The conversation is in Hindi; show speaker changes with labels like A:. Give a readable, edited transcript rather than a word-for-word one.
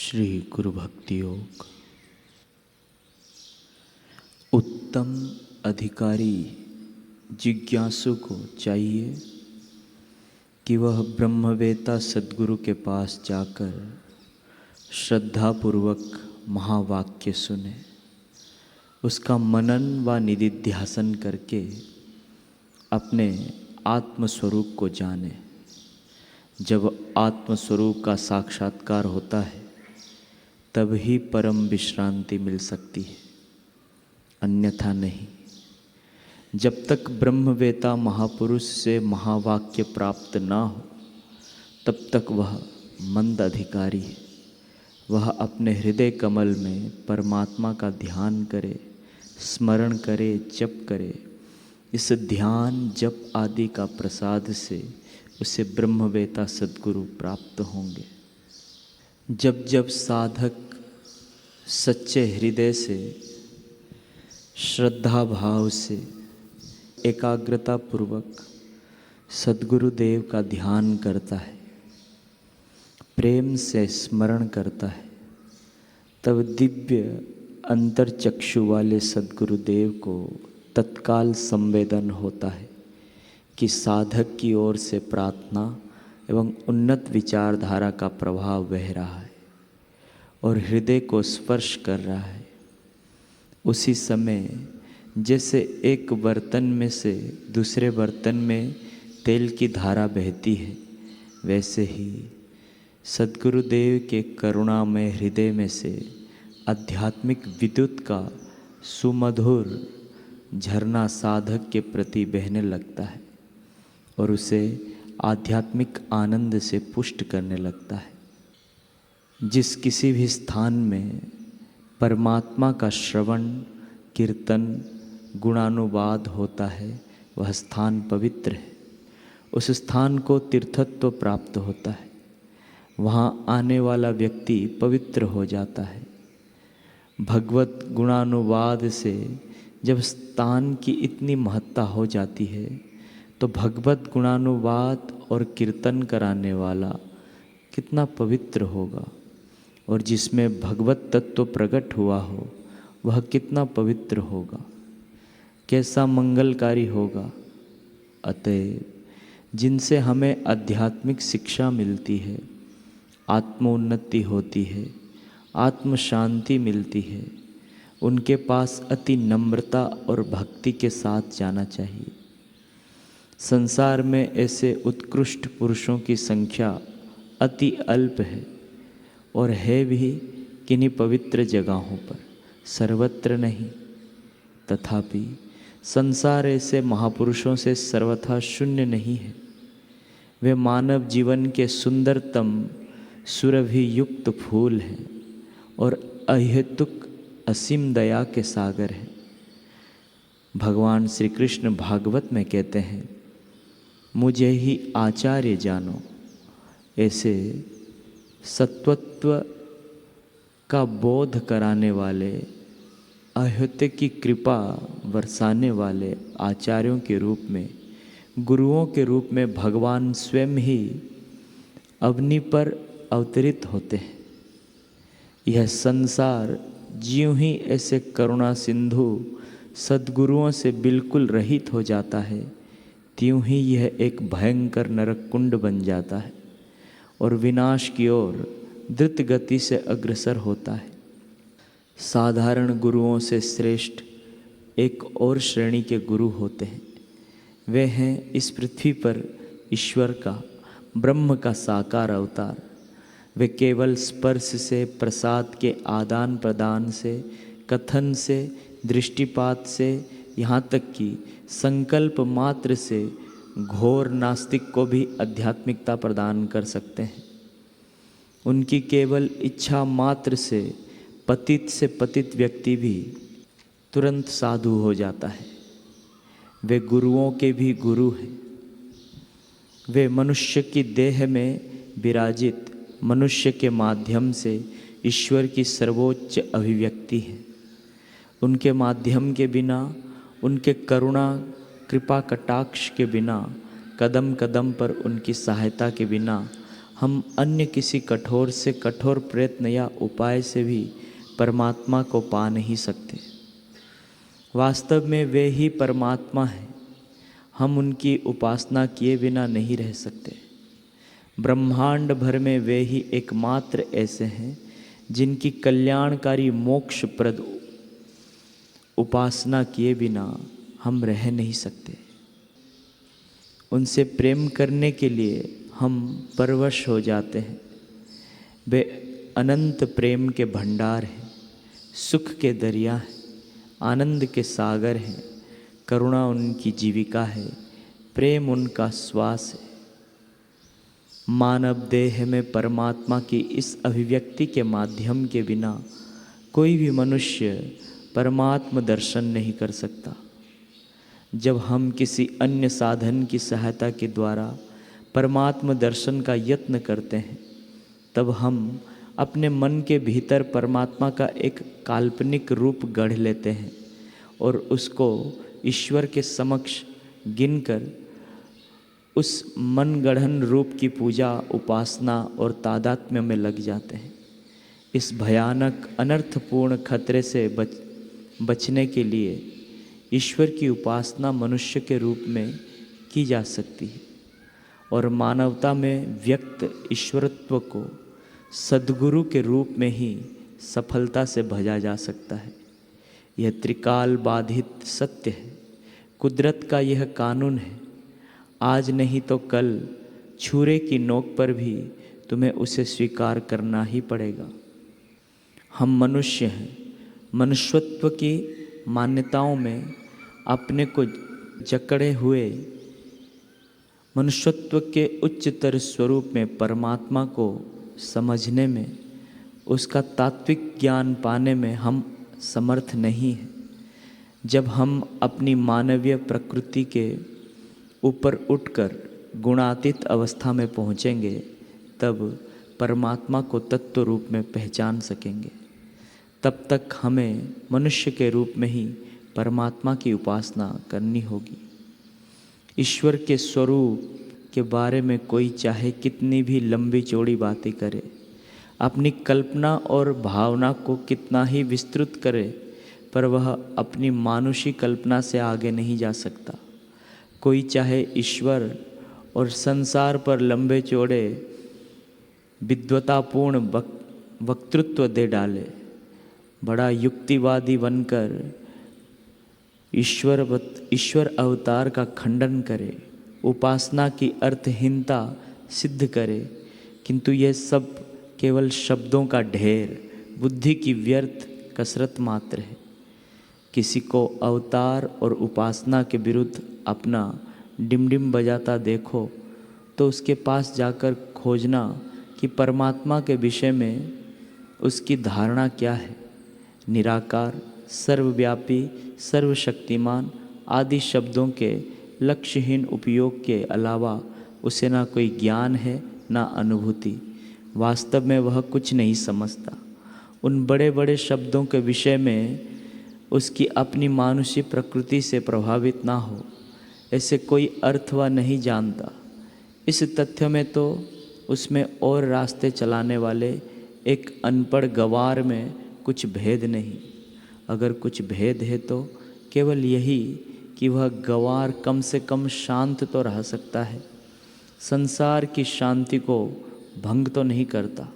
A: श्री गुरु भक्ति योग। उत्तम अधिकारी जिज्ञासु को चाहिए कि वह ब्रह्मवेता सद्गुरु के पास जाकर श्रद्धापूर्वक महावाक्य सुने, उसका मनन व निधिध्यासन करके अपने आत्मस्वरूप को जाने। जब आत्मस्वरूप का साक्षात्कार होता है तब ही परम विश्रांति मिल सकती है, अन्यथा नहीं। जब तक ब्रह्मवेता महापुरुष से महावाक्य प्राप्त ना हो तब तक वह मंद अधिकारी है। वह अपने हृदय कमल में परमात्मा का ध्यान करे, स्मरण करे, जप करे। इस ध्यान जप आदि का प्रसाद से उसे ब्रह्मवेता सद्गुरु प्राप्त होंगे। जब जब साधक सच्चे हृदय से, श्रद्धा भाव से, एकाग्रता पूर्वक सद्गुरुदेव का ध्यान करता है, प्रेम से स्मरण करता है, तब दिव्य अंतर्चक्षु वाले सद्गुरुदेव को तत्काल संवेदन होता है कि साधक की ओर से प्रार्थना एवं उन्नत विचारधारा का प्रभाव बह रहा है और हृदय को स्पर्श कर रहा है। उसी समय जैसे एक बर्तन में से दूसरे बर्तन में तेल की धारा बहती है, वैसे ही सद्गुरुदेव के करुणामय हृदय में से आध्यात्मिक विद्युत का सुमधुर झरना साधक के प्रति बहने लगता है और उसे आध्यात्मिक आनंद से पुष्ट करने लगता है। जिस किसी भी स्थान में परमात्मा का श्रवण, कीर्तन, गुणानुवाद होता है, वह स्थान पवित्र है। उस स्थान को तीर्थत्व प्राप्त होता है। वहाँ आने वाला व्यक्ति पवित्र हो जाता है। भगवत गुणानुवाद से जब स्थान की इतनी महत्ता हो जाती है तो भगवत गुणानुवाद और कीर्तन कराने वाला कितना पवित्र होगा, और जिसमें भगवत तत्व प्रकट हुआ हो वह कितना पवित्र होगा, कैसा मंगलकारी होगा। अतएव जिनसे हमें आध्यात्मिक शिक्षा मिलती है, आत्मोन्नति होती है, आत्म शांति मिलती है, उनके पास अति नम्रता और भक्ति के साथ जाना चाहिए। संसार में ऐसे उत्कृष्ट पुरुषों की संख्या अति अल्प है और है भी किन्हीं पवित्र जगहों पर, सर्वत्र नहीं। तथापि संसार ऐसे महापुरुषों से सर्वथा शून्य नहीं है। वे मानव जीवन के सुंदरतम सुरभि युक्त फूल हैं और अहेतुक असीम दया के सागर हैं। भगवान श्री कृष्ण भागवत में कहते हैं, मुझे ही आचार्य जानो। ऐसे सत्वत्व का बोध कराने वाले, अहत्य की कृपा बरसाने वाले आचार्यों के रूप में, गुरुओं के रूप में भगवान स्वयं ही अवनी पर अवतरित होते हैं। यह संसार ज्यों ही ऐसे करुणा सिंधु सद्गुरुओं से बिल्कुल रहित हो जाता है, त्यों ही यह एक भयंकर नरक कुंड बन जाता है और विनाश की ओर द्रुत गति से अग्रसर होता है। साधारण गुरुओं से श्रेष्ठ एक और श्रेणी के गुरु होते हैं। वे हैं इस पृथ्वी पर ईश्वर का, ब्रह्म का साकार अवतार। वे केवल स्पर्श से, प्रसाद के आदान प्रदान से, कथन से, दृष्टिपात से, यहाँ तक कि संकल्प मात्र से घोर नास्तिक को भी आध्यात्मिकता प्रदान कर सकते हैं। उनकी केवल इच्छा मात्र से पतित व्यक्ति भी तुरंत साधु हो जाता है। वे गुरुओं के भी गुरु हैं। वे मनुष्य की देह में विराजित मनुष्य के माध्यम से ईश्वर की सर्वोच्च अभिव्यक्ति है। उनके माध्यम के बिना, उनके करुणा कृपा कटाक्ष के बिना, कदम कदम पर उनकी सहायता के बिना हम अन्य किसी कठोर से कठोर प्रयत्न या उपाय से भी परमात्मा को पा नहीं सकते। वास्तव में वे ही परमात्मा हैं। हम उनकी उपासना किए बिना नहीं रह सकते। ब्रह्मांड भर में वे ही एकमात्र ऐसे हैं जिनकी कल्याणकारी मोक्षप्रद उपासना किए बिना हम रह नहीं सकते। उनसे प्रेम करने के लिए हम परवश हो जाते हैं। वे अनंत प्रेम के भंडार हैं, सुख के दरिया हैं, आनंद के सागर हैं। करुणा उनकी जीविका है, प्रेम उनका श्वास है। मानव देह में परमात्मा की इस अभिव्यक्ति के माध्यम के बिना कोई भी मनुष्य परमात्म दर्शन नहीं कर सकता। जब हम किसी अन्य साधन की सहायता के द्वारा परमात्म दर्शन का यत्न करते हैं, तब हम अपने मन के भीतर परमात्मा का एक काल्पनिक रूप गढ़ लेते हैं और उसको ईश्वर के समक्ष गिनकर उस मन गढ़न रूप की पूजा, उपासना और तादात्म्य में लग जाते हैं। इस भयानक अनर्थपूर्ण खतरे से बचने के लिए ईश्वर की उपासना मनुष्य के रूप में की जा सकती है और मानवता में व्यक्त ईश्वरत्व को सद्गुरु के रूप में ही सफलता से भजा जा सकता है। यह त्रिकाल बाधित सत्य है, कुदरत का यह कानून है। आज नहीं तो कल छुरे की नोक पर भी तुम्हें उसे स्वीकार करना ही पड़ेगा। हम मनुष्य हैं। मनुष्यत्व की मान्यताओं में अपने को जकड़े हुए मनुष्यत्व के उच्चतर स्वरूप में परमात्मा को समझने में, उसका तात्विक ज्ञान पाने में हम समर्थ नहीं हैं। जब हम अपनी मानवीय प्रकृति के ऊपर उठकर गुणातीत अवस्था में पहुँचेंगे, तब परमात्मा को तत्व रूप में पहचान सकेंगे। तब तक हमें मनुष्य के रूप में ही परमात्मा की उपासना करनी होगी। ईश्वर के स्वरूप के बारे में कोई चाहे कितनी भी लंबी चौड़ी बातें करे, अपनी कल्पना और भावना को कितना ही विस्तृत करे, पर वह अपनी मानुषी कल्पना से आगे नहीं जा सकता। कोई चाहे ईश्वर और संसार पर लंबे चौड़े विद्वतापूर्ण वक्तृत्व दे डाले, बड़ा युक्तिवादी बनकर ईश्वर अवतार का खंडन करे, उपासना की अर्थहीनता सिद्ध करे, किंतु ये सब केवल शब्दों का ढेर, बुद्धि की व्यर्थ कसरत मात्र है। किसी को अवतार और उपासना के विरुद्ध अपना डिमडिम बजाता देखो तो उसके पास जाकर खोजना कि परमात्मा के विषय में उसकी धारणा क्या है। निराकार, सर्वव्यापी, सर्वशक्तिमान आदि शब्दों के लक्ष्यहीन उपयोग के अलावा उसे ना कोई ज्ञान है ना अनुभूति। वास्तव में वह कुछ नहीं समझता। उन बड़े बड़े शब्दों के विषय में उसकी अपनी मानुषी प्रकृति से प्रभावित ना हो, ऐसे कोई अर्थ वह नहीं जानता। इस तथ्य में तो उसमें और रास्ते चलाने वाले एक अनपढ़ गवार में कुछ भेद नहीं। अगर कुछ भेद है तो केवल यही कि वह गवार कम से कम शांत तो रह सकता है, संसार की शांति को भंग तो नहीं करता।